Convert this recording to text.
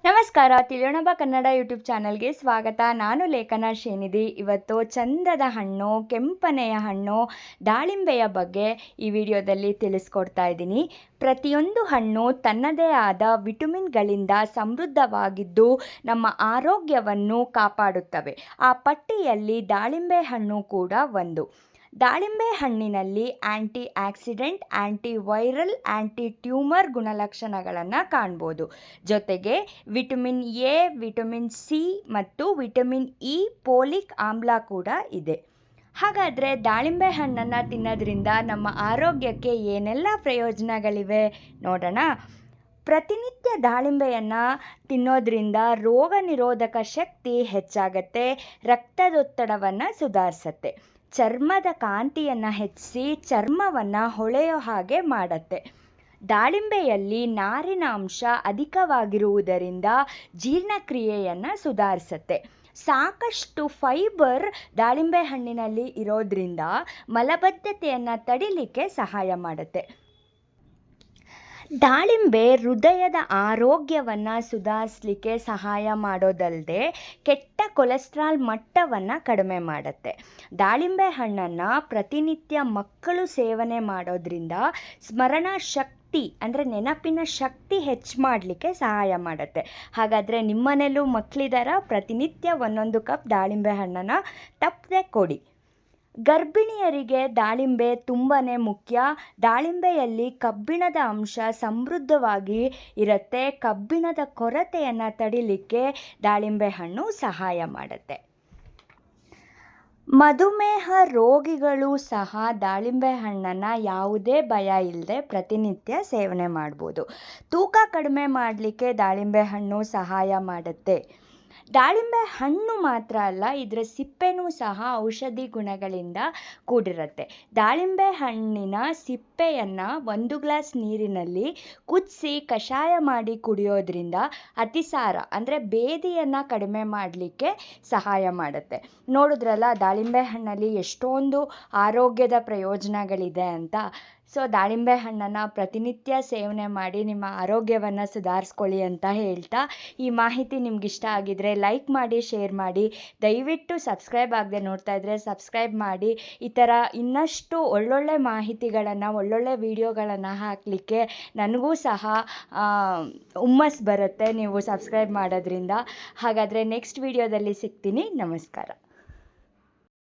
ನಮಸ್ಕಾರ, ತಿಳಿಯೋಣ ಬಾ ಕನ್ನಡ ಯೂಟ್ಯೂಬ್ ಚಾನಲ್ಗೆ ಸ್ವಾಗತ. ನಾನು ಲೇಖನ ಶ್ರೀನಿಧಿ. ಇವತ್ತು ಚಂದದ ಹಣ್ಣು, ಕೆಂಪನೆಯ ಹಣ್ಣು ದಾಳಿಂಬೆಯ ಬಗ್ಗೆ ಈ ವಿಡಿಯೋದಲ್ಲಿ ತಿಳಿಸ್ಕೊಡ್ತಾ ಇದ್ದೀನಿ. ಪ್ರತಿಯೊಂದು ಹಣ್ಣು ತನ್ನದೇ ಆದ ವಿಟಮಿನ್ಗಳಿಂದ ಸಮೃದ್ಧವಾಗಿದ್ದು ನಮ್ಮ ಆರೋಗ್ಯವನ್ನು ಕಾಪಾಡುತ್ತವೆ. ಆ ಪಟ್ಟಿಯಲ್ಲಿ ದಾಳಿಂಬೆ ಹಣ್ಣು ಕೂಡ ಒಂದು. ದಾಳಿಂಬೆ ಹಣ್ಣಿನಲ್ಲಿ ಆ್ಯಂಟಿ ಆಕ್ಸಿಡೆಂಟ್, ಆ್ಯಂಟಿ ವೈರಲ್, ಆ್ಯಂಟಿ ಟ್ಯೂಮರ್ ಗುಣಲಕ್ಷಣಗಳನ್ನು ಕಾಣ್ಬೋದು. ಜೊತೆಗೆ ವಿಟಮಿನ್ ಎ, ವಿಟಮಿನ್ ಸಿ ಮತ್ತು ವಿಟಮಿನ್ ಇ, ಪೋಲಿಕ್ ಆಮ್ಲ ಕೂಡ ಇದೆ. ಹಾಗಾದರೆ ದಾಳಿಂಬೆ ಹಣ್ಣನ್ನು ತಿನ್ನೋದ್ರಿಂದ ನಮ್ಮ ಆರೋಗ್ಯಕ್ಕೆ ಏನೆಲ್ಲ ಪ್ರಯೋಜನಗಳಿವೆ ನೋಡೋಣ. ಪ್ರತಿನಿತ್ಯ ದಾಳಿಂಬೆಯನ್ನು ತಿನ್ನೋದ್ರಿಂದ ರೋಗ ನಿರೋಧಕ ಶಕ್ತಿ ಹೆಚ್ಚಾಗತ್ತೆ, ರಕ್ತದೊತ್ತಡವನ್ನು ಸುಧಾರಿಸತ್ತೆ, ಚರ್ಮದ ಕಾಂತಿಯನ್ನು ಹೆಚ್ಚಿಸಿ ಚರ್ಮವನ್ನು ಹೊಳೆಯೋ ಹಾಗೆ ಮಾಡತ್ತೆ. ದಾಳಿಂಬೆಯಲ್ಲಿ ನಾರಿನ ಅಂಶ ಅಧಿಕವಾಗಿರುವುದರಿಂದ ಜೀರ್ಣಕ್ರಿಯೆಯನ್ನು ಸುಧಾರಿಸುತ್ತೆ. ಸಾಕಷ್ಟು ಫೈಬರ್ ದಾಳಿಂಬೆ ಹಣ್ಣಿನಲ್ಲಿ ಇರೋದ್ರಿಂದ ಮಲಬದ್ಧತೆಯನ್ನು ತಡಿಲಿಕ್ಕೆ ಸಹಾಯ ಮಾಡುತ್ತೆ. ದಾಳಿಂಬೆ ಹೃದಯದ ಆರೋಗ್ಯವನ್ನು ಸುಧಾರಿಸಲಿಕ್ಕೆ ಸಹಾಯ ಮಾಡೋದಲ್ಲದೆ ಕೆಟ್ಟ ಕೊಲೆಸ್ಟ್ರಾಲ್ ಮಟ್ಟವನ್ನು ಕಡಿಮೆ ಮಾಡುತ್ತೆ. ದಾಳಿಂಬೆ ಹಣ್ಣನ್ನು ಪ್ರತಿನಿತ್ಯ ಮಕ್ಕಳು ಸೇವನೆ ಮಾಡೋದ್ರಿಂದ ಸ್ಮರಣ ಶಕ್ತಿ ಅಂದರೆ ನೆನಪಿನ ಶಕ್ತಿ ಹೆಚ್ಚು ಮಾಡಲಿಕ್ಕೆ ಸಹಾಯ ಮಾಡುತ್ತೆ. ಹಾಗಾದರೆ ನಿಮ್ಮನೇಲೂ ಮಕ್ಕಳಿದಾರ? ಪ್ರತಿನಿತ್ಯ 1 ಕಪ್ ದಾಳಿಂಬೆ ಹಣ್ಣನ್ನು ತಪ್ಪದೆ ಕೊಡಿ. ಗರ್ಭಿಣಿಯರಿಗೆ ದಾಳಿಂಬೆ ತುಂಬಾ ಮುಖ್ಯ. ದಾಳಿಂಬೆಯಲ್ಲಿ ಕಬ್ಬಿಣದ ಅಂಶ ಸಮೃದ್ಧವಾಗಿ ಇರುತ್ತೆ. ಕಬ್ಬಿಣದ ಕೊರತೆಯನ್ನು ತಡಿಲಿಕ್ಕೆ ದಾಳಿಂಬೆ ಹಣ್ಣು ಸಹಾಯ ಮಾಡುತ್ತೆ. ಮಧುಮೇಹ ರೋಗಿಗಳು ಸಹ ದಾಳಿಂಬೆ ಹಣ್ಣನ್ನು ಯಾವುದೇ ಭಯ ಇಲ್ಲದೆ ಪ್ರತಿನಿತ್ಯ ಸೇವನೆ ಮಾಡ್ಬೋದು. ತೂಕ ಕಡಿಮೆ ಮಾಡಲಿಕ್ಕೆ ದಾಳಿಂಬೆ ಹಣ್ಣು ಸಹಾಯ ಮಾಡುತ್ತೆ. ದಾಳಿಂಬೆ ಹಣ್ಣು ಮಾತ್ರ ಅಲ್ಲ, ಇದರ ಸಿಪ್ಪೆನೂ ಸಹ ಔಷಧಿ ಗುಣಗಳಿಂದ ಕೂಡಿರುತ್ತೆ. ದಾಳಿಂಬೆ ಹಣ್ಣಿನ ಸಿಪ್ಪೆಯನ್ನು 1 ಗ್ಲಾಸ್ ನೀರಿನಲ್ಲಿ ಕುದಿಸಿ ಕಷಾಯ ಮಾಡಿ ಕುಡಿಯೋದ್ರಿಂದ ಅತಿಸಾರ ಅಂದರೆ ಬೇದಿಯನ್ನು ಕಡಿಮೆ ಮಾಡಲಿಕ್ಕೆ ಸಹಾಯ ಮಾಡುತ್ತೆ. ನೋಡಿದ್ರಲ್ಲ ದಾಳಿಂಬೆ ಹಣ್ಣಲ್ಲಿ ಎಷ್ಟೊಂದು ಆರೋಗ್ಯದ ಪ್ರಯೋಜನಗಳಿದೆ ಅಂತ. ಸೊ ದಾಳಿಂಬೆ ಹಣ್ಣನ್ನು ಪ್ರತಿನಿತ್ಯ ಸೇವನೆ ಮಾಡಿ ನಿಮ್ಮ ಆರೋಗ್ಯವನ್ನು ಸುಧಾರಿಸ್ಕೊಳ್ಳಿ ಅಂತ ಹೇಳ್ತಾ, ಈ ಮಾಹಿತಿ ನಿಮ್ಗೆ ಇಷ್ಟ ಆಗಿದ್ರೆ ಲೈಕ್ ಮಾಡಿ, ಶೇರ್ ಮಾಡಿ. ದಯವಿಟ್ಟು ಸಬ್ಸ್ಕ್ರೈಬ್ ಆಗದೆ ನೋಡ್ತಾ ಇದ್ದರೆ ಸಬ್ಸ್ಕ್ರೈಬ್ ಮಾಡಿ. ಈ ಥರ ಇನ್ನಷ್ಟು ಒಳ್ಳೊಳ್ಳೆ ಮಾಹಿತಿಗಳನ್ನು, ಒಳ್ಳೊಳ್ಳೆ ವಿಡಿಯೋಗಳನ್ನು ಹಾಕಲಿಕ್ಕೆ ನನಗೂ ಸಹ ಹುಮ್ಮಸ್ಸು ಬರುತ್ತೆ ನೀವು ಸಬ್ಸ್ಕ್ರೈಬ್ ಮಾಡೋದ್ರಿಂದ. ಹಾಗಾದರೆ ನೆಕ್ಸ್ಟ್ ವಿಡಿಯೋದಲ್ಲಿ ಸಿಗ್ತೀನಿ. ನಮಸ್ಕಾರ.